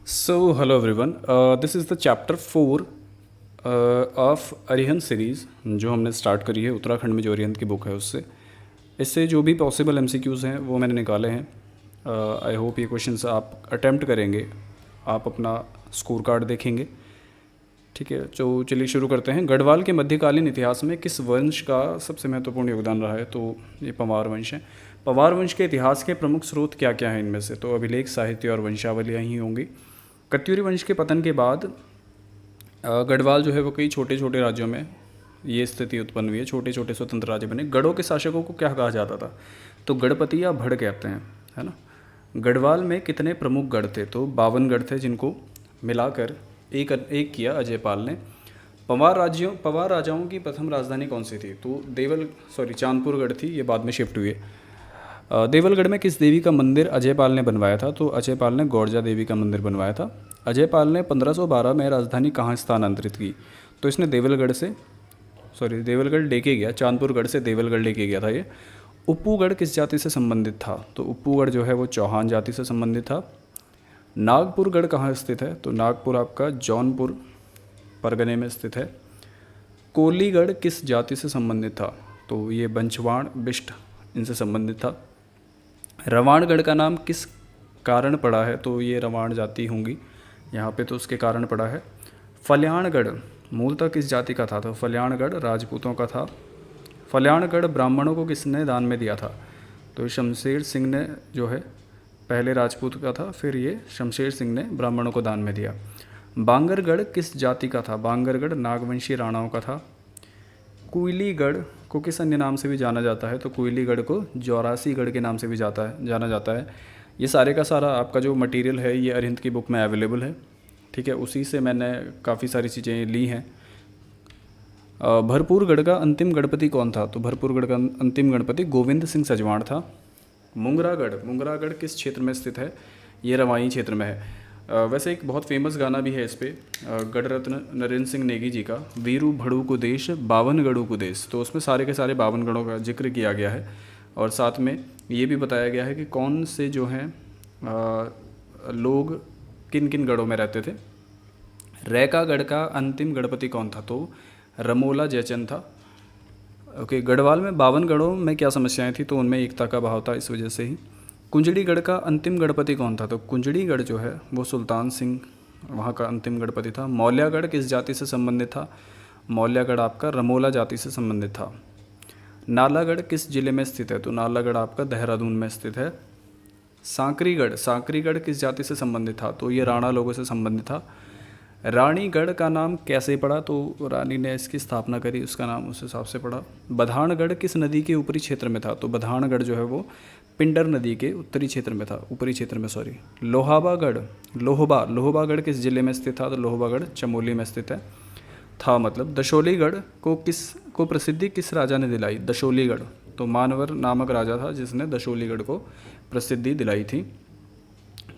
So, hello everyone. This is the chapter 4 of Arihant series जो हमने start करी है उत्तराखंड में जो अरिहंत की बुक है उससे। इससे जो भी पॉसिबल एमसीक्यूज़ हैं वो मैंने निकाले हैं। आई होप ये क्वेश्चंस आप अटेम्प्ट करेंगे, आप अपना स्कोर कार्ड देखेंगे। ठीक है, तो चलिए शुरू करते हैं। गढ़वाल के मध्यकालीन इतिहास में किस वंश का सबसे महत्वपूर्ण योगदान रहा है? तो ये पंवार वंश है। पंवार वंश के इतिहास के प्रमुख स्रोत क्या क्या हैं इनमें से? तो अभिलेख, साहित्य और वंशावलियाँ ही होंगी। कत्यूरी वंश के पतन के बाद गढ़वाल जो है वो कई छोटे छोटे राज्यों में ये स्थिति उत्पन्न हुई है। छोटे छोटे स्वतंत्र राज्य बने। गढ़ों के शासकों को क्या कहा जाता था? तो गढ़पति या भड़ कहते हैं, है ना। गढ़वाल में कितने प्रमुख गढ़ थे? तो 52 गढ़ थे, जिनको मिलाकर एक किया अजयपाल ने। पंवार राजाओं की प्रथम राजधानी कौन सी थी? तो चांदपुर गढ़ थी, ये बाद में शिफ्ट हुई है। देवलगढ़ में किस देवी का मंदिर अजयपाल ने बनवाया था? तो अजयपाल ने गौरजा देवी का मंदिर बनवाया था। अजयपाल ने 1512 में राजधानी कहाँ स्थानांतरित की? तो इसने देवलगढ़ लेके गया, चांदपुरगढ़ से देवलगढ़ लेके गया था ये। उप्पूगढ़ किस जाति से संबंधित था? तो उप्पूगढ़ जो है वो चौहान जाति से संबंधित था। नागपुरगढ़ कहाँ स्थित है? तो नागपुर आपका जौनपुर परगने में स्थित है। कोलीगढ़ किस जाति से संबंधित था? तो ये बंछवाण, बिष्ट इनसे संबंधित था। रवाणगढ़ का नाम किस कारण पड़ा है? तो ये रवाण जाति होंगी यहाँ पे, तो उसके कारण पड़ा है। फल्याणगढ़ मूलतः किस जाति का था? तो फल्याणगढ़ राजपूतों का था। फल्याणगढ़ ब्राह्मणों को किसने दान में दिया था? तो शमशेर सिंह ने जो है पहले राजपूत का था, फिर ये शमशेर सिंह ने ब्राह्मणों को दान में दिया। बांगरगढ़ किस जाति का था? बांगरगढ़ नागवंशी राणाओं का था। कुइलीगढ़ को किस अन्य नाम से भी जाना जाता है? तो कुइलीगढ़ को जौरासीगढ़ के नाम से भी जाना जाता है। ये सारे का सारा आपका जो मटेरियल है ये अरिहंत की बुक में अवेलेबल है। ठीक है, उसी से मैंने काफ़ी सारी चीज़ें ली हैं। भरपूरगढ़ का अंतिम गणपति कौन था? तो भरपूरगढ़ का अंतिम गणपति गोविंद सिंह सजवाण था। मुंगरागढ़ किस क्षेत्र में स्थित है? ये रवाई क्षेत्र में है। वैसे एक बहुत फेमस गाना भी है इस पर, गढ़रत्न नरेंद्र सिंह नेगी जी का, वीरू भड़ू को देश 52 गढ़ों को देश। तो उसमें सारे के सारे 52 गढ़ों का जिक्र किया गया है, और साथ में ये भी बताया गया है कि कौन से जो हैं लोग किन किन गढ़ों में रहते थे। रैकागढ़ का अंतिम गणपति कौन था? तो रमोला जयचंद था। ओके, गढ़वाल में 52 गढ़ों में क्या समस्याएं थी? तो उनमें एकता का भाव था, इस वजह से ही। कुंजड़ीगढ़ का अंतिम गणपति कौन था? तो कुंजड़ीगढ़ जो है वो सुल्तान सिंह वहाँ का अंतिम गणपति था। मौल्यागढ़ किस जाति से संबंधित था? मौल्यागढ़ आपका रमोला जाति से संबंधित था। नालागढ़ किस जिले में स्थित है? तो नालागढ़ आपका देहरादून में स्थित है। सांकरीगढ़ किस जाति से संबंधित था? तो ये राणा लोगों से संबंधित था। रानीगढ़ का नाम कैसे पड़ा? तो रानी ने इसकी स्थापना करी, उसका नाम उस हिसाब से पड़ा। बधानगढ़ किस नदी के ऊपरी क्षेत्र में था? तो बधानगढ़ जो है वो पिंडर नदी के ऊपरी क्षेत्र में। लोहबागढ़ किस जिले में स्थित था? तो लोहबागढ़ चमोली में स्थित है। था मतलब दशोलीगढ़ को प्रसिद्धि किस राजा ने दिलाई? दशोलीगढ़ तो मानवर नामक राजा था जिसने दशोलीगढ़ को प्रसिद्धि दिलाई थी।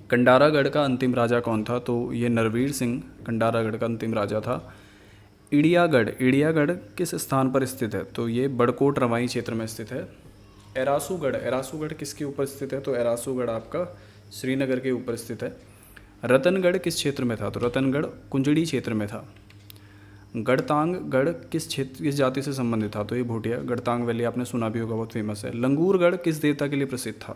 कंडारागढ़ का अंतिम राजा कौन था? तो ये नरवीर सिंह कंडारागढ़ का अंतिम राजा था। इड़ियागढ़ किस स्थान पर स्थित है? तो ये बड़कोट रवाई क्षेत्र में स्थित है। एरासूगढ़ किसके ऊपर स्थित है? तो एरासूगढ़ आपका श्रीनगर के ऊपर स्थित है। रतनगढ़ किस क्षेत्र में था? तो रतनगढ़ कुंजड़ी क्षेत्र में था। गढ़तांगगढ़ किस जाति से संबंधित था? तो ये भोटिया। गढ़तांग वैली आपने सुना भी होगा, बहुत फेमस है। लंगूरगढ़ किस देवता के लिए प्रसिद्ध था?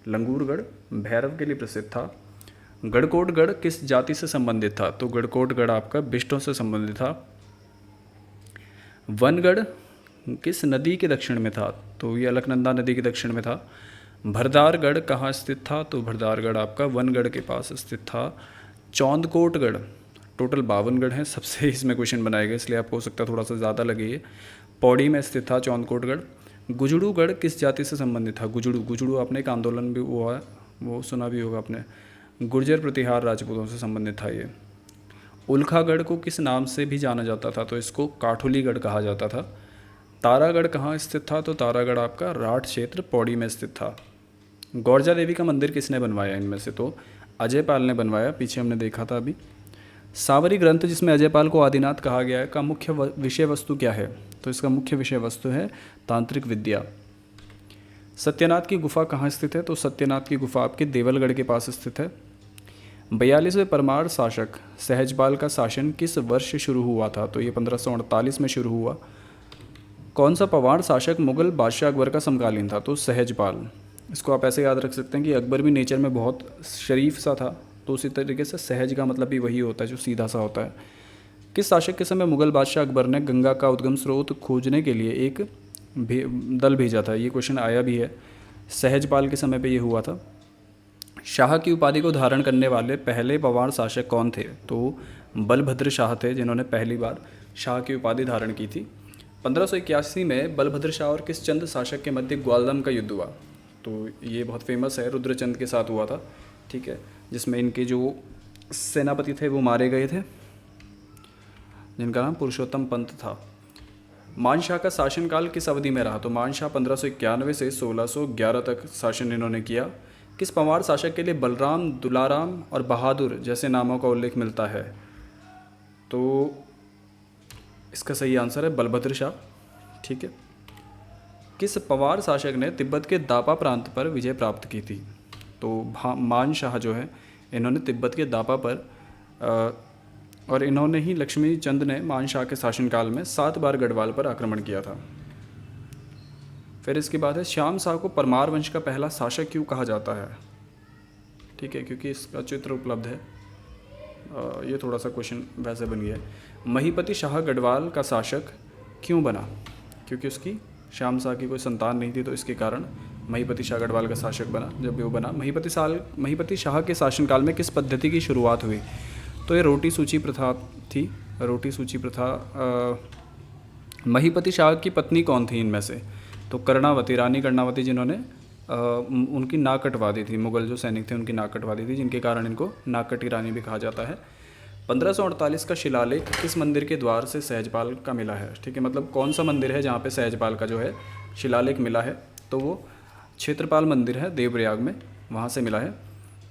लंगूरगढ़ भैरव के लिए प्रसिद्ध था। गढ़कोटगढ़ किस जाति से संबंधित था? तो गढ़कोटगढ़ आपका बिष्टों से संबंधित था। वनगढ़ किस नदी के दक्षिण में था? तो ये अलकनंदा नदी के दक्षिण में था। भरदारगढ़ कहाँ स्थित था? तो भरदारगढ़ आपका वनगढ़ के पास स्थित था। चौंदकोटगढ़ टोटल 52 गढ़ हैं, सबसे इसमें क्वेश्चन बनाए गए, इसलिए आपको हो सकता है थोड़ा सा ज़्यादा लगे। ये पौड़ी में स्थित था चौंदकोटगढ़। गुजड़ूगढ़ किस जाति से संबंधित था? गुजड़ू आपने एक आंदोलन भी हुआ है, वो सुना भी होगा आपने। गुर्जर प्रतिहार राजपूतों से संबंधित था ये। उल्खागढ़ को किस नाम से भी जाना जाता था? तो इसको काठोलीगढ़ कहा जाता था। तारागढ़ कहाँ स्थित था? तो तारागढ़ आपका राठ क्षेत्र पौड़ी में स्थित था। गौरजा देवी का मंदिर किसने बनवाया इनमें से? तो अजयपाल ने बनवाया, पीछे हमने देखा था अभी। सावरी ग्रंथ जिसमें अजयपाल को आदिनाथ कहा गया है का मुख्य विषय वस्तु क्या है? तो इसका मुख्य विषय वस्तु है तांत्रिक विद्या। सत्यनाथ की गुफा कहाँ स्थित है? तो सत्यनाथ की गुफा आपके देवलगढ़ के पास स्थित है। 42वें परमार शासक सहजपाल का शासन किस वर्ष शुरू हुआ था? तो ये 1548 में शुरू हुआ। कौन सा पवार शासक मुगल बादशाह अकबर का समकालीन था? तो सहजपाल। इसको आप ऐसे याद रख सकते हैं कि अकबर भी नेचर में बहुत शरीफ सा था, तो उसी तरीके से सहज का मतलब भी वही होता है जो सीधा सा होता है। किस शासक के समय मुगल बादशाह अकबर ने गंगा का उद्गम स्रोत खोजने के लिए एक दल भेजा था? ये क्वेश्चन आया भी है। सहजपाल के समय पे ये हुआ था। शाह की उपाधि को धारण करने वाले पहले पवार शासक कौन थे? तो बलभद्र शाह थे जिन्होंने पहली बार शाह की उपाधि धारण की थी। 1581 में बलभद्र शाह और किस चंद शासक के मध्य ग्वालदम का युद्ध हुआ? तो ये बहुत फेमस है, रुद्रचंद के साथ हुआ था, ठीक है, जिसमें इनके जो सेनापति थे वो मारे गए थे, जिनका नाम पुरुषोत्तम पंत था। मानशाह का शासनकाल किस अवधि में रहा? तो मानशाह 1591 से 1611 तक शासन इन्होंने किया। किस पवार शासक के लिए बलराम, दुलाराम और बहादुर जैसे नामों का उल्लेख मिलता है? तो इसका सही आंसर है बलभद्र शाह, ठीक है। किस पवार शासक ने तिब्बत के दापा प्रांत पर विजय प्राप्त की थी? तो मानशाह जो है इन्होंने तिब्बत के दापा पर और इन्होंने ही लक्ष्मी चंद ने मानशाह के शासनकाल में 7 बार गढ़वाल पर आक्रमण किया था। फिर इसके बाद है श्याम शाह को परमार वंश का पहला शासक क्यों कहा जाता है? ठीक है, क्योंकि इसका चित्र उपलब्ध है। ये थोड़ा सा क्वेश्चन वैसे बन गया है। महीपति शाह गढ़वाल का शासक क्यों बना? क्योंकि उसकी श्याम शाह की कोई संतान नहीं थी, तो इसके कारण महीपति शाह गढ़वाल का शासक बना। जब वो बना, महीपति शाह के शासनकाल में किस पद्धति की शुरुआत हुई? तो ये रोटी सूची प्रथा थी। रोटी सूची प्रथा। महीपति शाह की पत्नी कौन थी इनमें से? तो कर्णावती, रानी कर्णावती, जिन्होंने उनकी नाक कटवा दी थी। मुगल जो सैनिक थे उनकी नाक कटवा दी थी, जिनके कारण इनको नाककटी रानी भी कहा जाता है। 1548 का शिलालेख किस मंदिर के द्वार से सहजपाल का मिला है? ठीक है, मतलब कौन सा मंदिर है जहाँ पे सहजपाल का जो है शिलालेख मिला है? तो वो क्षेत्रपाल मंदिर है देवप्रयाग में, वहाँ से मिला है।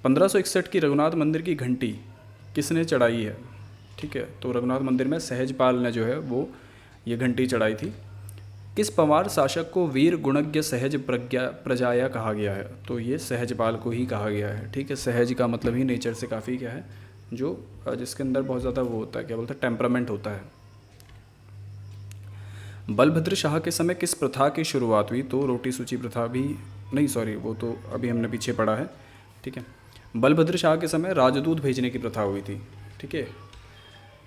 1561 की रघुनाथ मंदिर की घंटी किसने चढ़ाई है? ठीक है, तो रघुनाथ मंदिर में सहजपाल ने जो है वो ये घंटी चढ़ाई थी। किस पवार शासक को वीर गुणज्ञ सहज प्रजाया कहा गया है? तो ये सहजपाल को ही कहा गया है। ठीक है, सहज का मतलब ही नेचर से काफ़ी क्या है, जो जिसके अंदर बहुत ज़्यादा वो होता है, क्या बोलते हैं, टेम्परामेंट होता है। बलभद्र शाह के समय किस प्रथा की शुरुआत हुई? तो रोटी सूची प्रथा भी नहीं, सॉरी, वो तो अभी हमने पीछे पढ़ा है। ठीक है, बलभद्र शाह के समय राजदूत भेजने की प्रथा हुई थी। ठीक है,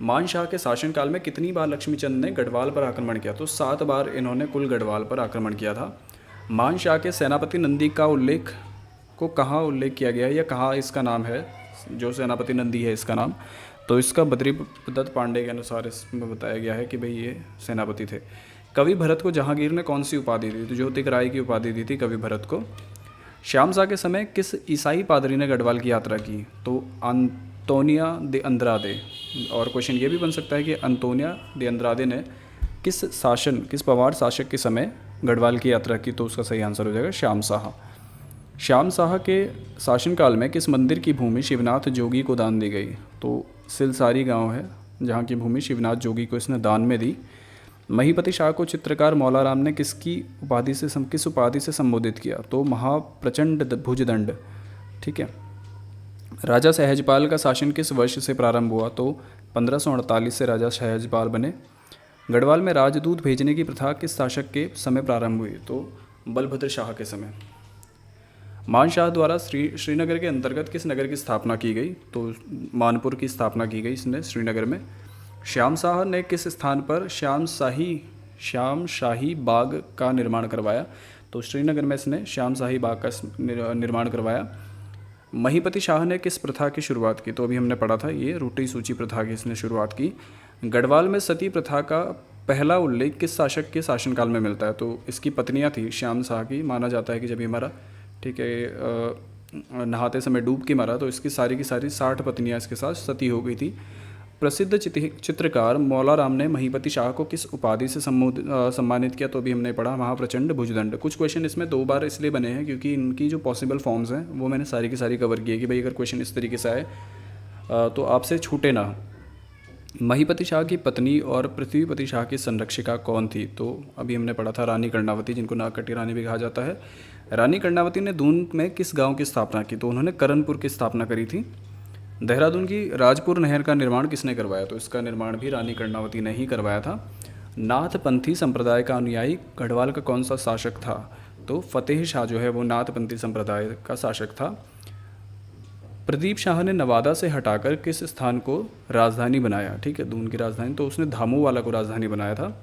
मान शाह के शासनकाल में कितनी बार लक्ष्मीचंद ने गढ़वाल पर आक्रमण किया? तो 7 बार इन्होंने कुल गढ़वाल पर आक्रमण किया था। मान शाह के सेनापति नंदी का उल्लेख को कहाँ उल्लेख किया गया है या कहाँ इसका नाम है? जो सेनापति नंदी है इसका नाम, तो इसका बद्रीदत्त पांडे के अनुसार इसमें बताया गया है कि भाई ये सेनापति थे। कवि भरत को जहांगीर ने कौन सी उपाधि दी? तो ज्योतिक राय की उपाधि दी थी कवि भरत को। श्याम शाह के समय किस ईसाई पादरी ने गढ़वाल की यात्रा की? तो अंतोनिया दे अंद्रादे। और क्वेश्चन ये भी बन सकता है कि अंतोनिया दे अंद्रादे ने किस पवार शासक के समय गढ़वाल की यात्रा की? तो उसका सही आंसर हो जाएगा श्याम शाह। श्याम शाह के शासनकाल में किस मंदिर की भूमि शिवनाथ जोगी को दान दी गई? तो सिलसारी गांव है जहाँ की भूमि शिवनाथ जोगी को इसने दान में दी। महीपति शाह को चित्रकार मौलाराम ने किस उपाधि से संबोधित किया? तो महाप्रचंड भुजदंड। ठीक है, राजा सहजपाल का शासन किस वर्ष से प्रारंभ हुआ? तो 1548 से राजा सहजपाल बने। गढ़वाल में राजदूत भेजने की प्रथा किस शासक के समय प्रारंभ हुई? तो बलभद्र शाह के समय। मान शाह द्वारा श्रीनगर के अंतर्गत किस नगर की स्थापना की गई? तो मानपुर की स्थापना की गई इसने श्रीनगर में। श्याम शाह ने किस स्थान पर श्याम शाही बाग का निर्माण करवाया? तो श्रीनगर में इसने श्याम शाही बाग का निर्माण करवाया। महीपति शाह ने किस प्रथा की शुरुआत की? तो अभी हमने पढ़ा था, ये रोटी सूची प्रथा की इसने शुरुआत की। गढ़वाल में सती प्रथा का पहला उल्लेख किस शासक के शासनकाल में मिलता है? तो इसकी पत्नियां थी श्याम शाह की। माना जाता है कि जब ये मरा, ठीक है, नहाते समय डूब के मरा, तो इसकी सारी की सारी 60 पत्नियां इसके साथ सती हो गई थी। प्रसिद्ध चित्रकार मौलाराम ने महीपति शाह को किस उपाधि से सम्मानित किया? तो अभी हमने पढ़ा महाप्रचंड भुजदंड। कुछ क्वेश्चन इसमें 2 बार इसलिए बने हैं क्योंकि इनकी जो पॉसिबल फॉर्म्स हैं वो मैंने सारी की सारी कवर की है कि भाई अगर क्वेश्चन इस तरीके से आए तो आपसे छूटे ना। महीपति शाह की पत्नी और पृथ्वीपति शाह की संरक्षिका कौन थी? तो अभी हमने पढ़ा था रानी कर्णावती, जिनको नागकटी रानी भी कहा जाता है। रानी कर्णावती ने दून में किस गांव की स्थापना की? तो उन्होंने करनपुर की स्थापना करी थी। देहरादून की राजपुर नहर का निर्माण किसने करवाया? तो इसका निर्माण भी रानी कर्णावती ने ही करवाया था। नाथपंथी संप्रदाय का अनुयायी गढ़वाल का कौन सा शासक था? तो फतेह शाह जो है वो नाथपंथी संप्रदाय का शासक था। प्रदीप शाह ने नवादा से हटाकर किस स्थान को राजधानी बनाया? ठीक है, दून की राजधानी, तो उसने धामूवाला को राजधानी बनाया था।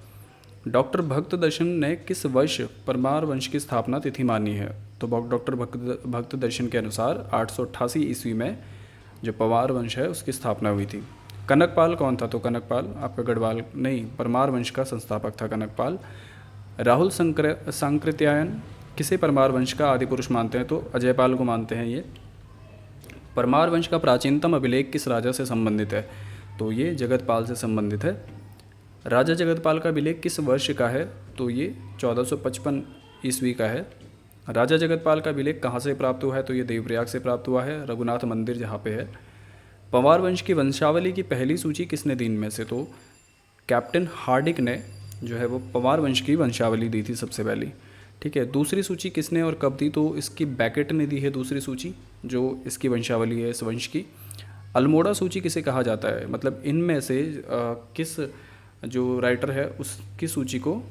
डॉक्टर भक्त दर्शन ने किस वर्ष परमार वंश की स्थापना तिथि मानी है? तो डॉक्टर भक्त दर्शन के अनुसार 888 ईस्वी में जो पवार वंश है उसकी स्थापना हुई थी। कनकपाल कौन था? तो कनकपाल आपका गढ़वाल नहीं, परमार वंश का संस्थापक था कनकपाल। राहुल सांकृत्यायन किसे परमार वंश का आदि पुरुष मानते हैं? तो अजयपाल को मानते हैं ये। परमार वंश का प्राचीनतम अभिलेख किस राजा से संबंधित है? तो ये जगतपाल से संबंधित है। राजा जगतपाल का अभिलेख किस वर्ष का है? तो ये 1455 ईस्वी का है। राजा जगतपाल का अभिलेख कहाँ से प्राप्त हुआ है? तो ये देवप्रयाग से प्राप्त हुआ है, रघुनाथ मंदिर जहाँ पे है। पंवार वंश की वंशावली की पहली सूची किसने दी इनमें से? तो कैप्टन हार्डिक ने जो है वो पंवार वंश की वंशावली दी थी सबसे पहली। ठीक है, दूसरी सूची किसने और कब दी? तो इसकी बैकेट ने दी है दूसरी सूची, जो इसकी वंशावली है इस वंश की। अल्मोड़ा सूची किसे कहा जाता है? मतलब इनमें से किस जो राइटर है उसकी सूची को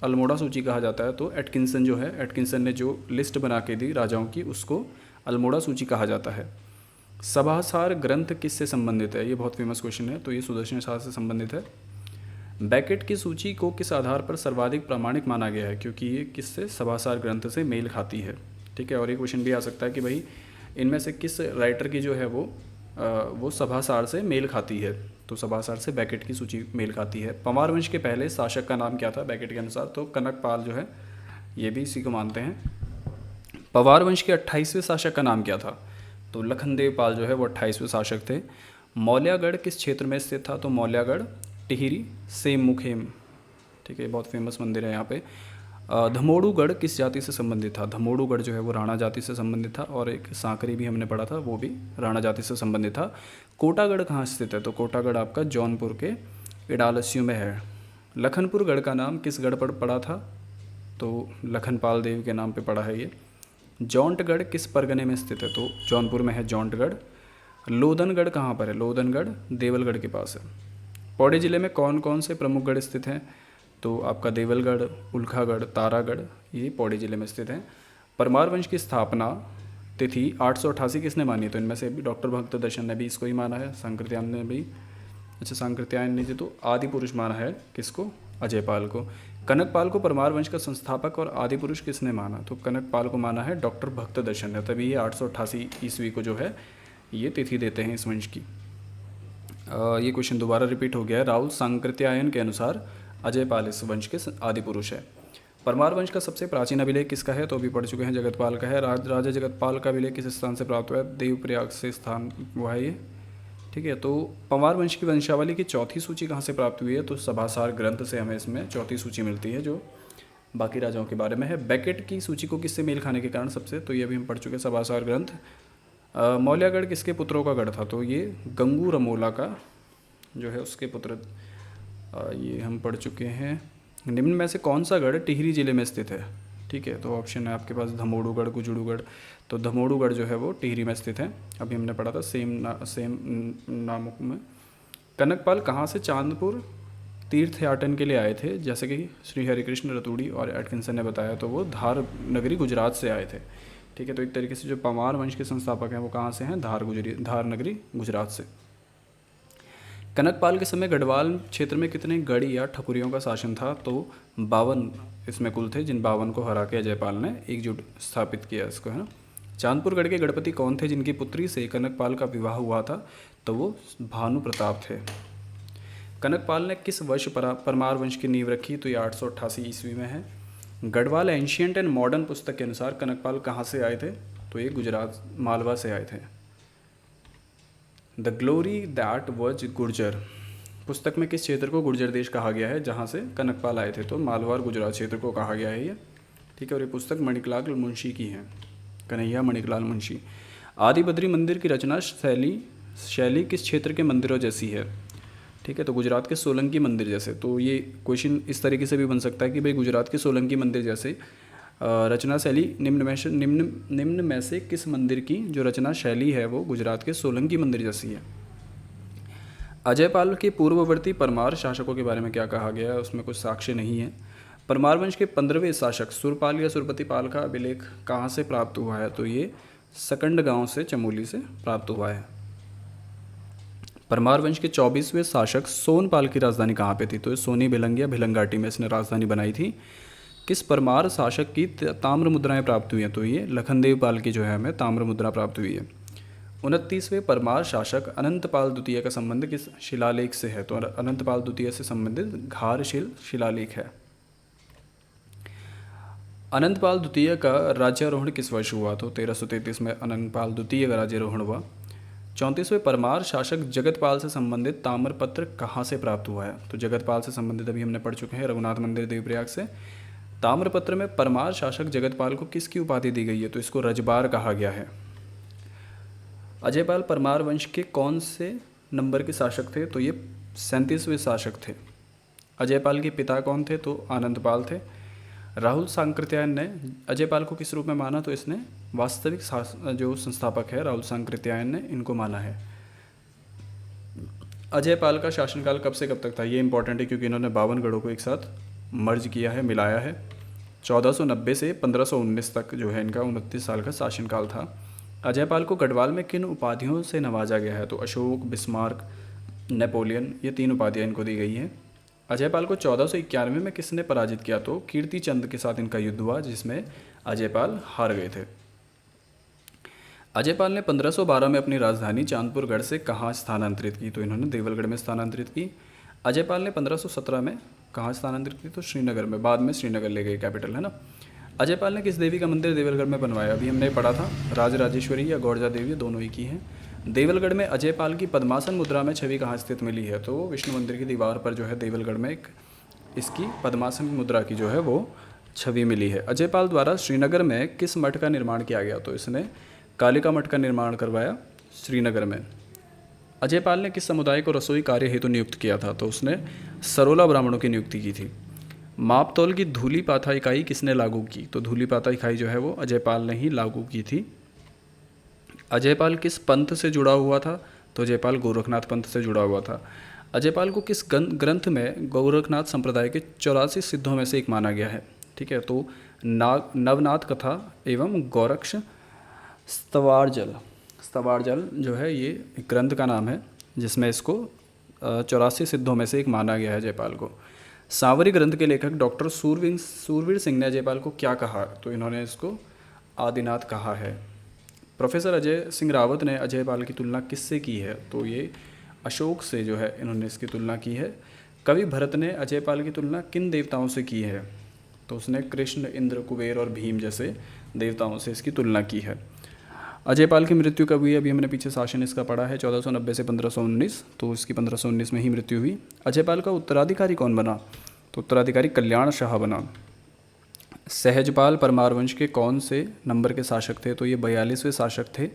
अल्मोड़ा सूची कहा जाता है? तो एटकिंसन जो है, एटकिंसन ने जो लिस्ट बना के दी राजाओं की उसको अल्मोड़ा सूची कहा जाता है। सभासार ग्रंथ किससे संबंधित है? ये बहुत फेमस क्वेश्चन है, तो ये सुदर्शन शाह से संबंधित है। बैकेट की सूची को किस आधार पर सर्वाधिक प्रामाणिक माना गया है? क्योंकि ये किससे? सभासार ग्रंथ से मेल खाती है। ठीक है, और ये क्वेश्चन भी आ सकता है कि भाई इनमें से किस राइटर की जो है वो सभासार से मेल खाती है? तो सभासार से बैकेट की सूची मेल खाती है। पंवार वंश के पहले शासक का नाम क्या था बैकेट के अनुसार? तो कनकपाल जो है ये भी इसी को मानते हैं। पंवार वंश के 28वें शासक का नाम क्या था? तो लखनदेव पाल जो है वो 28वें शासक थे। मौल्यागढ़ किस क्षेत्र में स्थित था? तो मौल्यागढ़ टिहरी सेम मुखेम। ठीक है, बहुत फेमस मंदिर है यहाँ पे। धमोड़ूगढ़ किस जाति से संबंधित था? धमोड़ूगढ़ जो है वो राणा जाति से संबंधित था, और एक सांकरी भी हमने पढ़ा था वो भी राणा जाति से संबंधित था। कोटागढ़ कहाँ स्थित है? तो कोटागढ़ आपका जौनपुर के इडालसियों में है। लखनपुर गढ़ का नाम किस गढ़ पर पड़ा था? तो लखनपाल देव के नाम पे पड़ा है ये। जौंटगढ़ किस परगने में स्थित है? तो जौनपुर में है जौंटगढ़। लोधनगढ़ कहाँ पर है? लोधनगढ़ देवलगढ़ के पास है। पौड़ी जिले में कौन कौन से प्रमुख गढ़ स्थित हैं? तो आपका देवलगढ़, उल्खागढ़, तारागढ़, ये पौड़ी जिले में स्थित हैं। परमार वंश की स्थापना तिथि 888 किसने मानी? तो इनमें से भी डॉक्टर भक्त दर्शन ने भी इसको ही माना है, सांकृत्यायन ने भी, अच्छा सांकृत्यायन ने तो आदि पुरुष माना है किसको? अजयपाल को। कनकपाल को परमार वंश का संस्थापक और आदि पुरुष किसने माना? तो कनकपाल को माना है डॉक्टर भक्त दर्शन ने, तभी ये 888 ईस्वी को जो है ये तिथि देते हैं इस वंश की। ये क्वेश्चन दोबारा रिपीट हो गया है। राहुल सांकृत्यायन के अनुसार अजयपाल इस वंश के आदि पुरुष है। परमार वंश का सबसे प्राचीन अभिलेख किसका है? तो अभी पढ़ चुके हैं, जगतपाल का है। राजा जगतपाल का अभिलेख किस स्थान से प्राप्त हुआ है? देवप्रयाग से स्थान हुआ है ये। ठीक है, तो पंवार वंश की वंशावली की चौथी सूची कहाँ से प्राप्त हुई है? तो सभासार ग्रंथ से हमें इसमें चौथी सूची मिलती है जो बाकी राजाओं के बारे में है। बैकेट की सूची को किससे मेल खाने के कारण सबसे? तो ये अभी हम पढ़ चुके हैं, सभासार ग्रंथ। मौल्यागढ़ किसके पुत्रों का गढ़ था? तो ये गंगू रमोला का जो है उसके पुत्र, ये हम पढ़ चुके हैं। निम्न में से कौन सा गढ़ टिहरी जिले में स्थित है? ठीक है, तो ऑप्शन है आपके पास धमोड़ूगढ़, गुजड़ूगढ़। तो धमोड़ूगढ़ जो है वो टिहरी में स्थित है, अभी हमने पढ़ा था सेम नामों में। कनकपाल कहाँ से चांदपुर तीर्थयाटन के लिए आए थे? जैसे कि श्री हरिकृष्ण रतूड़ी और एटकिंसन ने बताया, तो वो धार नगरी गुजरात से आए थे। ठीक है, तो एक तरीके से जो पंवार वंश के संस्थापक हैं वो कहाँ से हैं? धार नगरी गुजरात से। कनकपाल के समय गढ़वाल क्षेत्र में कितने गढ़ या ठकुरियों का शासन था? तो 52 इसमें कुल थे, जिन 52 को हरा के अजयपाल ने एकजुट स्थापित किया इसको, है ना। चांदपुर गढ़ के गढ़पति कौन थे जिनकी पुत्री से कनकपाल का विवाह हुआ था? तो वो भानु प्रताप थे। कनकपाल ने किस वर्ष परमार वंश की नींव रखी? तो ये 888 ईस्वी में है। गढ़वाल एंशियंट एंड मॉडर्न पुस्तक के अनुसार कनकपाल कहाँ से आए थे? तो ये गुजरात मालवा से आए थे। The glory that was Gurjar पुस्तक में किस क्षेत्र को गुर्जर देश कहा गया है जहाँ से कनकपाल आए थे? तो मालवा और गुजरात क्षेत्र को कहा गया है ये। ठीक है, और ये पुस्तक मणिकलाल मुंशी की है, कन्हैया मणिकलाल मुंशी। आदि बद्री मंदिर की रचना शैली किस क्षेत्र के मंदिरों जैसी है? ठीक है, तो गुजरात के सोलंकी मंदिर जैसे। तो ये क्वेश्चन इस तरीके से भी बन सकता है कि भाई गुजरात के सोलंकी मंदिर जैसे रचना शैली निम्न में से किस मंदिर की जो रचना शैली है वो गुजरात के सोलंकी मंदिर जैसी है। अजयपाल के पूर्ववर्ती परमार शासकों के बारे में क्या कहा गया है, उसमें कुछ साक्ष्य नहीं है। परमार वंश के 15वें शासक सुरपाल या सुरपतिपाल का अभिलेख कहाँ से प्राप्त हुआ है, तो ये सकंड गांव से चमोली से प्राप्त हुआ है। परमार वंश के 24वें शासक सोनपाल की राजधानी कहाँ पे थी, तो ये सोनी भिलंग या भिलंगाटी में इसने राजधानी बनाई थी। किस परमार शासक की ताम्र मुद्राएं प्राप्त हुई हैं, तो ये लखनदेव पाल की जो है हमें ताम्र मुद्रा प्राप्त हुई है। 29वें परमार शासक अनंतपाल द्वितीय का संबंध किस शिलालेख से है, तो अनंतपाल द्वितीय से संबंधित घारशिल शिलालेख है। अनंतपाल द्वितीय का राज्यारोहण किस वर्ष हुआ, तो 1333 में अनंतपाल द्वितीय का राज्यारोहण हुआ। 34वें परमार शासक जगतपाल से संबंधित ताम्रपत्र कहाँ से प्राप्त हुआ है, तो जगतपाल से संबंधित अभी हमने पढ़ चुके हैं रघुनाथ मंदिर देवप्रयाग से। ताम्रपत्र में परमार शासक जगतपाल को किसकी उपाधि दी गई है, तो इसको रजबार कहा गया है। अजयपाल परमार वंश के कौन से नंबर के शासक थे, तो ये 37वें शासक थे। अजयपाल के पिता कौन थे, तो आनंदपाल थे। राहुल सांकृत्यायन ने अजयपाल को किस रूप में माना, तो इसने वास्तविक जो संस्थापक है राहुल सांकृत्यायन ने इनको माना है। अजयपाल का शासनकाल कब से कब तक था, ये इंपॉर्टेंट है क्योंकि इन्होंने 52 गढ़ों को एक साथ मर्ज किया है, मिलाया है। 1490 से 1519 तक जो है इनका 29 साल का शासनकाल था। अजयपाल को गढ़वाल में किन उपाधियों से नवाजा गया है, तो अशोक, बिस्मार्क, नेपोलियन, ये 3 उपाधियाँ इनको दी गई हैं। अजयपाल को 1491 में किसने पराजित किया, तो कीर्ति चंद के साथ इनका युद्ध हुआ जिसमें अजयपाल हार गए थे। अजयपाल ने 1512 में अपनी राजधानी चांदपुरगढ़ से कहाँ स्थानांतरित की, तो इन्होंने देवलगढ़ में स्थानांतरित की। अजयपाल ने 1517 में कहाँ स्थानांतरित की, तो श्रीनगर में, बाद में श्रीनगर ले गए, कैपिटल है ना। अजयपाल ने किस देवी का मंदिर देवलगढ़ में बनवाया, अभी हमने पढ़ा था राजराजेश्वरी या गौरजा देवी, दोनों ही की हैं। देवलगढ़ में अजयपाल की पद्मासन मुद्रा में छवि कहाँ स्थित मिली है, तो विष्णु मंदिर की दीवार पर जो है देवलगढ़ में एक इसकी पद्मासन मुद्रा की जो है वो छवि मिली है। अजयपाल द्वारा श्रीनगर में किस मठ का निर्माण किया गया, तो इसने कालिका मठ का निर्माण करवाया श्रीनगर में। अजयपाल ने किस समुदाय को रसोई कार्य हेतु नियुक्त किया था, तो उसने सरोला ब्राह्मणों की नियुक्ति की थी। मापतौल की धूली पाथा इकाई किसने लागू की, तो धूली पाथा इकाई जो है वो अजयपाल ने ही लागू की थी। अजयपाल किस पंथ से जुड़ा हुआ था, तो अजयपाल गोरखनाथ पंथ से जुड़ा हुआ था। अजयपाल को किस ग्रंथ में गोरखनाथ संप्रदाय के 84 सिद्धों में से एक माना गया है, ठीक है, तो नवनाथ कथा एवं गोरक्ष स्तवारजल जो है ये एक ग्रंथ का नाम है जिसमें इसको 84 सिद्धों में से एक माना गया है अजयपाल को। सांवरी ग्रंथ के लेखक डॉक्टर सूरवीर सिंह ने अजयपाल को क्या कहा, तो इन्होंने इसको आदिनाथ कहा है। प्रोफेसर अजय सिंह रावत ने अजयपाल की तुलना किससे की है, तो ये अशोक से जो है इन्होंने इसकी तुलना की है। कवि भरत ने अजयपाल की तुलना किन देवताओं से की है, तो उसने कृष्ण, इंद्र, कुबेर और भीम जैसे देवताओं से इसकी तुलना की है। अजयपाल की मृत्यु कब हुई, अभी हमने पीछे शासन इसका पढ़ा है 1490 से 1519, तो इसकी 1519 में ही मृत्यु हुई। अजयपाल का उत्तराधिकारी कौन बना, तो उत्तराधिकारी कल्याण शाह बना। सहजपाल परमार वंश के कौन से नंबर के शासक थे, तो ये 42वें शासक थे।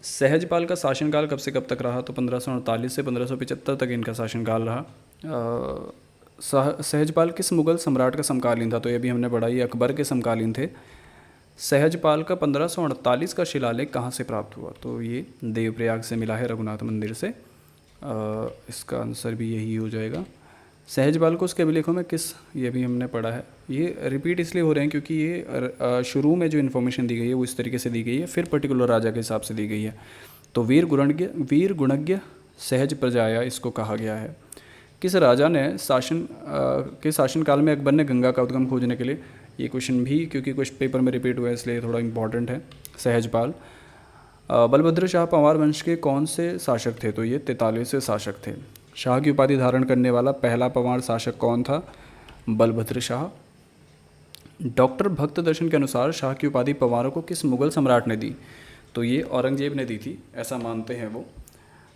सहजपाल का शासनकाल कब से कब तक रहा, तो 1548 से 1575 तक इनका शासनकाल रहा। सहजपाल किस मुगल सम्राट का समकालीन था, तो ये भी हमने पढ़ा, ये अकबर के समकालीन थे। सहजपाल का 1548 का शिलालेख कहाँ से प्राप्त हुआ, तो ये देवप्रयाग से मिला है, रघुनाथ मंदिर से। इसका आंसर भी यही हो जाएगा। सहजपाल को उसके अभिलेखों में किस, ये भी हमने पढ़ा है, ये रिपीट इसलिए हो रहे हैं क्योंकि ये शुरू में जो इन्फॉर्मेशन दी गई है वो इस तरीके से दी गई है, फिर पर्टिकुलर राजा के हिसाब से दी गई है। तो वीर गुणज्ञ सहज प्रजाया इसको कहा गया है। किस राजा ने के शासनकाल में अकबर ने गंगा का उद्गम खोजने के लिए, ये क्वेश्चन भी क्योंकि कुछ पेपर में रिपीट हुआ है इसलिए थोड़ा इंपॉर्टेंट है। सहजपाल। बलभद्र शाह पंवार वंश के कौन से शासक थे, तो ये 43वें शासक थे। शाह की उपाधि धारण करने वाला पहला पंवार शासक कौन था, बलभद्र शाह। डॉक्टर भक्त दर्शन के अनुसार शाह की उपाधि पंवारों को किस मुगल सम्राट ने दी, तो ये औरंगजेब ने दी थी, ऐसा मानते हैं वो।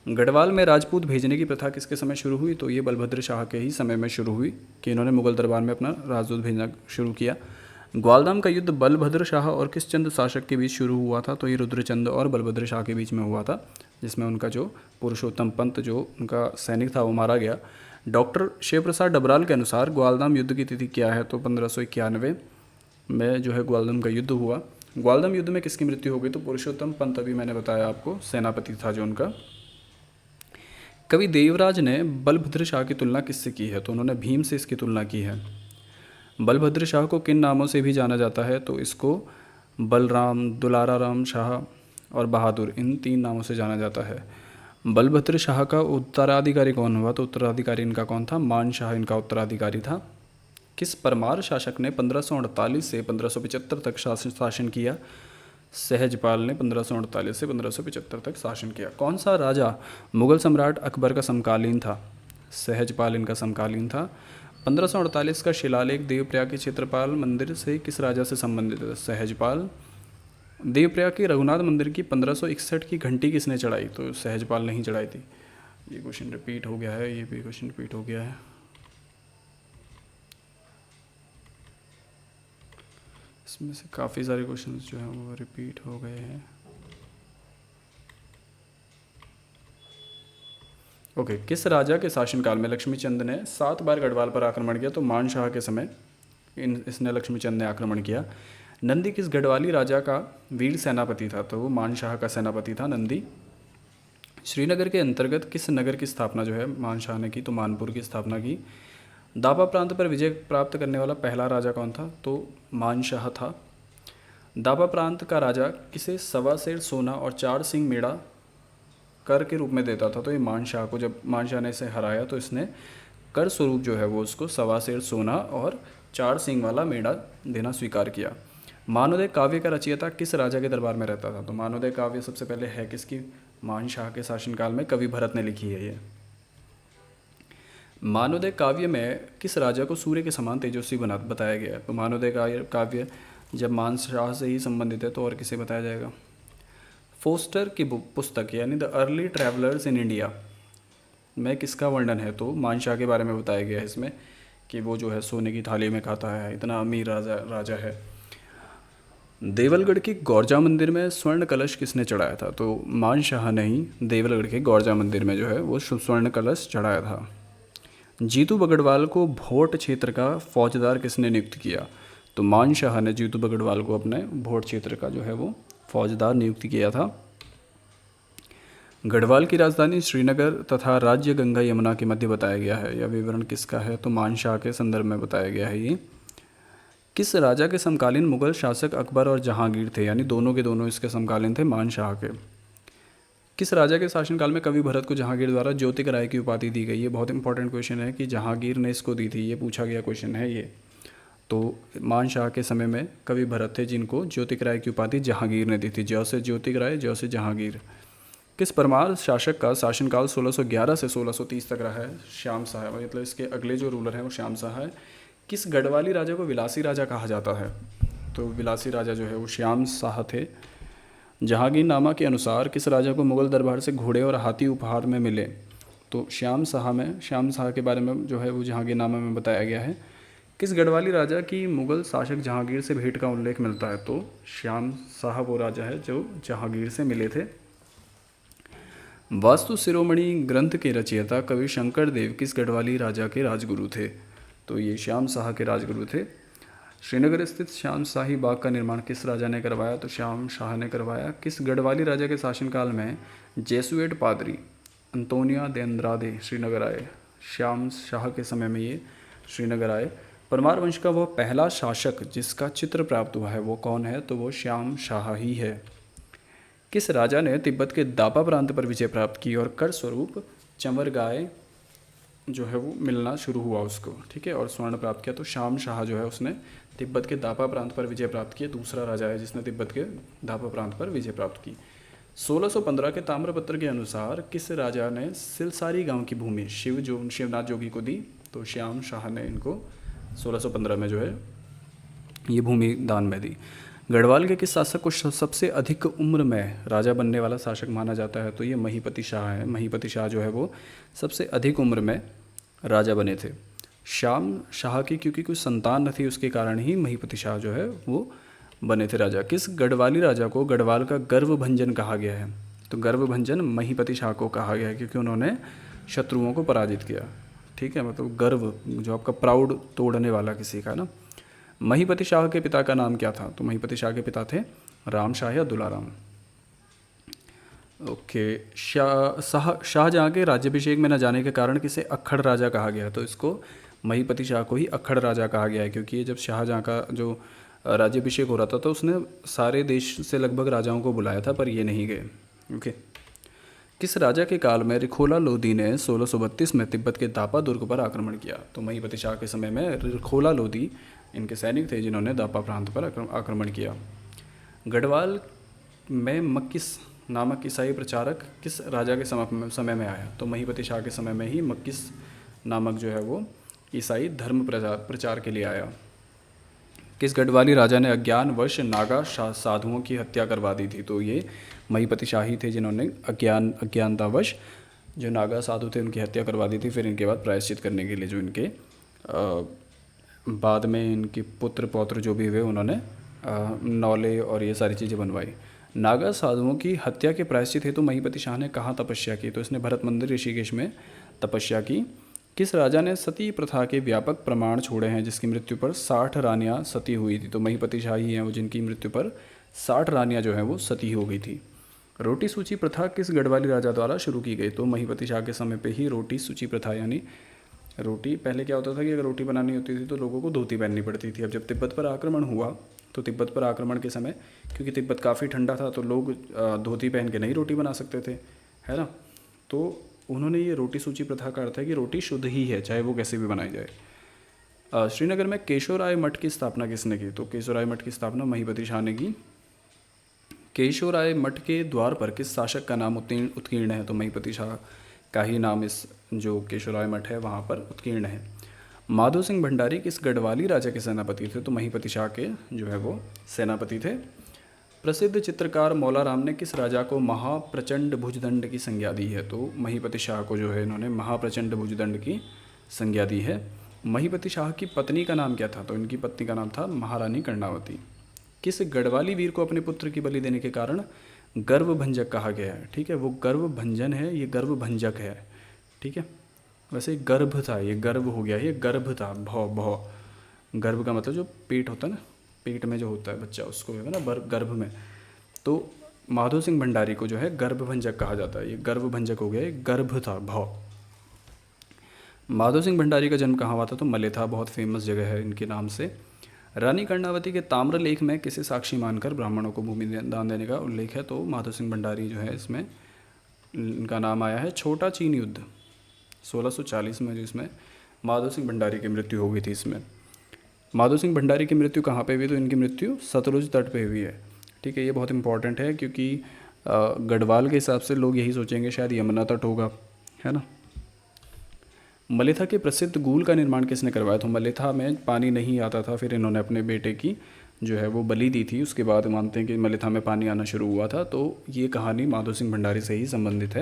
गढ़वाल में राजपूत भेजने की प्रथा किसके समय शुरू हुई, तो ये बलभद्र शाह के ही समय में शुरू हुई कि इन्होंने मुगल दरबार में अपना राजदूत भेजना शुरू किया। ग्वालदाम का युद्ध बलभद्र शाह और किस चंद शासक के बीच शुरू हुआ था, तो ये रुद्रचंद और बलभद्र शाह के बीच में हुआ था, जिसमें उनका जो पुरुषोत्तम पंत जो उनका सैनिक था वो मारा गया। डॉक्टर शिव प्रसाद डबराल के अनुसार ग्वालदाम युद्ध की तिथि क्या है, तो 1591। में जो है ग्वालदम का युद्ध हुआ। ग्वालदम युद्ध में किसकी मृत्यु हो गई? तो पुरुषोत्तम पंत, अभी मैंने बताया आपको, सेनापति था जो उनका। कवि देवराज ने बलभद्र शाह की तुलना किससे की है? तो उन्होंने भीम से इसकी तुलना की है। बलभद्र शाह को किन नामों से भी जाना जाता है? तो इसको बलराम, दुलारा राम शाह और बहादुर, इन 3 नामों से जाना जाता है। बलभद्र शाह का उत्तराधिकारी कौन हुआ? तो उत्तराधिकारी इनका कौन था? मान शाह इनका उत्तराधिकारी था। किस परमार शासक ने 1548 से 1575 तक शासन किया? सहजपाल ने 1548 से 1575 तक शासन किया। कौन सा राजा मुगल सम्राट अकबर का समकालीन था? सहजपाल इनका समकालीन था। 1548 का शिलालेख देवप्रयाग के क्षेत्रपाल मंदिर से किस राजा से संबंधित है? सहजपाल। देवप्रयाग के रघुनाथ मंदिर की 1561 की घंटी किसने चढ़ाई? तो सहजपाल ने ही चढ़ाई थी। ये क्वेश्चन रिपीट हो गया है, ये भी क्वेश्चन रिपीट हो गया है। इसमें से काफ़ी सारे क्वेश्चन जो हैं वो रिपीट हो गए हैं। ओके, किस राजा के शासनकाल में लक्ष्मीचंद ने 7 बार गढ़वाल पर आक्रमण किया? तो मान शाह के समय इसने लक्ष्मीचंद ने आक्रमण किया। नंदी किस गढ़वाली राजा का वीर सेनापति था? तो वो मान शाह का सेनापति था नंदी। श्रीनगर के अंतर्गत किस नगर की स्थापना जो है मान शाह ने की? तो मानपुर की स्थापना की। दापा प्रांत पर विजय प्राप्त करने वाला पहला राजा कौन था? तो मान शाह था। दापा प्रांत का राजा किसे 1.25 सेर सोना और 4 सिंह मेढ़ा कर के रूप में देता था? तो ये मान शाह को, जब मान शाह ने इसे हराया तो इसने कर स्वरूप जो है वो उसको 1.25 सेर सोना और 4 सिंह वाला मेढ़ा देना स्वीकार किया। मानोदय काव्य का रचयिता किस राजा के दरबार में रहता था? तो मानोदय काव्य सबसे पहले है किसकी? मान शाह के शासनकाल में कवि भरत ने लिखी है ये। मानोदय काव्य में किस राजा को सूर्य के समान तेजस्वी बताया गया है? तो मानोदय काव्य जब मान शाह से ही संबंधित है तो और किसे बताया जाएगा? फोस्टर की पुस्तक यानी the early travellers in India में किसका वर्णन है? तो मान शाह के बारे में बताया गया है इसमें कि वो जो है सोने की थाली में खाता है, इतना अमीर राजा है। देवलगढ़ के गौरजा मंदिर में स्वर्ण कलश किसने चढ़ाया था? तो मान शाह ने ही देवलगढ़ के गौरजा मंदिर में जो है वो स्वर्ण कलश चढ़ाया था। जीतू बगड़वाल को भोट क्षेत्र का फौजदार किसने नियुक्त किया? तो मान शाह ने जीतू बगड़वाल को अपने भोट क्षेत्र का जो है वो फौजदार नियुक्त किया था। गढ़वाल की राजधानी श्रीनगर तथा राज्य गंगा यमुना के मध्य बताया गया है। यह विवरण किसका है? तो मान शाह के संदर्भ में बताया गया है ये। किस राजा के समकालीन मुगल शासक अकबर और जहांगीर थे? यानी दोनों के दोनों इसके समकालीन थे, मान शाह के। किस राजा के शासनकाल में कवि भरत को जहांगीर द्वारा ज्योतिक राय की उपाधि दी गई? ये बहुत इंपॉर्टेंट क्वेश्चन है कि जहांगीर ने इसको दी थी, ये पूछा गया क्वेश्चन है ये। तो मान शाह के समय में कवि भरत थे जिनको ज्योतिक राय की उपाधि जहांगीर ने दी थी। ज्यों से ज्योतिक राय, ज्यों से जहांगीर। किस परमार शासक का शासनकाल 1611 से 1630 तक रहा है? श्याम शाह, मतलब इसके अगले जो रूलर हैं वो श्याम शाह है। किस गढ़वाली राजा को विलासी राजा कहा जाता है? तो विलासी राजा जो है वो श्याम शाह थे। जहांगीर नामा के अनुसार किस राजा को मुगल दरबार से घोड़े और हाथी उपहार में मिले? तो श्याम शाह के बारे में जो है वो जहांगीर नामा में बताया गया है। किस गढ़वाली राजा की मुगल शासक जहांगीर से भेंट का उल्लेख मिलता है? तो श्याम शाह वो राजा है जो जहांगीर से मिले थे। वास्तु शिरोमणि ग्रंथ के रचयिता कवि शंकर देव किस गढ़वाली राजा के राजगुरु थे? तो ये श्याम शाह के राजगुरु थे। श्रीनगर स्थित श्याम शाही बाग का निर्माण किस राजा ने करवाया? तो श्याम शाह ने करवाया। किस गढ़वाली राजा के शासनकाल में जेसुएट पादरी अंतोनिया दे अंद्रादे श्रीनगर आए? श्याम शाह के समय में ये श्रीनगर आए। परमार वंश का वह पहला शासक जिसका चित्र प्राप्त हुआ है वो कौन है? तो वो श्याम शाह ही है। किस राजा ने तिब्बत के दापा प्रांत पर विजय प्राप्त की और कर स्वरूप चंवर गाय जो है वो मिलना शुरू हुआ उसको, ठीक है, और स्वर्ण प्राप्त किया? तो श्याम शाह जो है उसने तिब्बत के दापा प्रांत पर विजय प्राप्त की। दूसरा राजा है जिसने तिब्बत के दापा प्रांत पर विजय प्राप्त की। 1615 के ताम्रपत्र के अनुसार किस राजा ने सिलसारी गांव की भूमि शिवनाथ जोगी को दी? तो श्याम शाह ने इनको 1615 में जो है ये भूमि दान में दी। गढ़वाल के किस शासक को सबसे अधिक उम्र में राजा बनने वाला शासक माना जाता है? तो ये महीपति शाह है। महीपति शाह जो है वो सबसे अधिक उम्र में राजा बने थे। श्याम शाह की क्योंकि कोई संतान न थी उसके कारण ही महीपति शाह जो है वो बने थे राजा। किस गढ़वाली राजा को गढ़वाल का गर्वभंजन कहा गया है? तो गर्वभंजन महीपति शाह को कहा गया है क्योंकि उन्होंने शत्रुओं को पराजित किया, ठीक है, मतलब गर्व जो आपका प्राउड तोड़ने वाला किसी का ना। महीपति शाह के पिता का नाम क्या था? तो महीपति शाह के पिता थे राम शाह या दुलाराम। ओके, शाहजहाँ के राज्याभिषेक में न जाने के कारण किसे अक्खड़ राजा कहा गया? तो इसको महीपति शाह को ही अक्खड़ राजा कहा गया है, क्योंकि ये जब शाहजहाँ का जो राज्याभिषेक हो रहा था तो उसने सारे देश से लगभग राजाओं को बुलाया था, पर ये नहीं गए। ओके, किस राजा के काल में रिखोला लोदी ने 1632 में तिब्बत के दापा दुर्ग पर आक्रमण किया? तो महीपति शाह के समय में रिखोला लोदी इनके सैनिक थे जिन्होंने दापा प्रांत पर आक्रमण किया। गढ़वाल में मक्किस नामक ईसाई प्रचारक किस राजा के समय में आया? तो महीपति शाह के समय में ही मक्किस नामक जो है वो ईसाई धर्म प्रचार के लिए आया। किस गढ़वाली राजा ने अज्ञानवश नागा साधुओं की हत्या करवा दी थी? तो ये महीपति शाह ही थे जिन्होंने अज्ञानतावश जो नागा साधु थे उनकी हत्या करवा दी थी। फिर इनके बाद प्रायश्चित करने के लिए जो इनके बाद में इनके पुत्र पौत्र जो भी हुए उन्होंने नौले और ये सारी चीज़ें बनवाई। नागा साधुओं की हत्या के प्रायश्चित हेतु महीपति शाह ने कहाँ तपस्या की? तो इसने भरत मंदिर ऋषिकेश में तपस्या की। किस राजा ने सती प्रथा के व्यापक प्रमाण छोड़े हैं जिसकी मृत्यु पर 60 रानियाँ सती हुई थी? तो महीपति शाह ही हैं वो जिनकी मृत्यु पर 60 रानियाँ जो हैं वो सती हो गई थी। रोटी सूची प्रथा किस गढ़वाली राजा द्वारा शुरू की गई? तो महीपति शाह के समय पे ही रोटी सूची प्रथा, यानी रोटी पहले क्या होता था कि अगर रोटी बनानी होती थी तो लोगों को धोती पहननी पड़ती थी। अब जब तिब्बत पर आक्रमण हुआ तो तिब्बत पर आक्रमण के समय, क्योंकि तिब्बत काफ़ी ठंडा था तो लोग धोती पहन के नहीं रोटी बना सकते थे, है ना। तो उन्होंने ये रोटी सूची प्रथा का अर्थ है कि रोटी शुद्ध ही है चाहे वो कैसे भी बनाई जाए। श्रीनगर में केशोराय मठ की स्थापना किसने की? तो केशोराय मठ की स्थापना महीपति शाह ने की। केशोराय मठ के द्वार पर किस शासक का नाम उत्कीर्ण है? तो महीपति शाह का ही नाम इस जो केशोराय मठ है वहाँ पर उत्कीर्ण है। माधो सिंह भंडारी किस गढ़वाली राजा के सेनापति थे? तो महीपति शाह के जो है वो सेनापति थे। प्रसिद्ध चित्रकार मौला राम ने किस राजा को महाप्रचंड भुजदंड की संज्ञा दी है? तो महीपति शाह को जो है इन्होंने महाप्रचंड भुजदंड की संज्ञा दी है। महीपति शाह की पत्नी का नाम क्या था? तो इनकी पत्नी का नाम था महारानी कर्णावती। किस गढ़वाली वीर को अपने पुत्र की बलि देने के कारण गर्वभंजक कहा गया है? ठीक है, वो गर्वभंजन है, ये गर्वभंजक है। ठीक है, वैसे गर्भ था, ये गर्भ हो गया, ये गर्भ था। भौ गर्भ का मतलब जो पेट होता है ना, पेट में जो होता है बच्चा उसको है ना गर्भ में। तो माधो सिंह भंडारी को जो है गर्भभंजक कहा जाता है, ये गर्भभंजक हो गया, ये गर्भ था भौ। माधो सिंह भंडारी का जन्म कहाँ हुआ था? तो मलेथा, बहुत फेमस जगह है इनके नाम से। रानी कर्णावती के ताम्र लेख में किसे साक्षी मानकर ब्राह्मणों को भूमि दान देने का उल्लेख है? तो माधो सिंह भंडारी जो है इसमें इनका नाम आया है। छोटा चीन युद्ध 1640 में जो इसमें माधो सिंह भंडारी की मृत्यु हो गई थी। इसमें माधो सिंह भंडारी की मृत्यु कहाँ पे हुई? तो इनकी मृत्यु सतलुज तट पे हुई है। ठीक है, ये बहुत इंपॉर्टेंट है क्योंकि गढ़वाल के हिसाब से लोग यही सोचेंगे शायद यमुना तट होगा, है ना। मलेथा के प्रसिद्ध गूल का निर्माण किसने करवाया? तो मलेथा में पानी नहीं आता था, फिर इन्होंने अपने बेटे की जो है वो बलि दी थी, उसके बाद मानते हैं कि मलेथा में पानी आना शुरू हुआ था। तो ये कहानी माधो सिंह भंडारी से ही संबंधित है।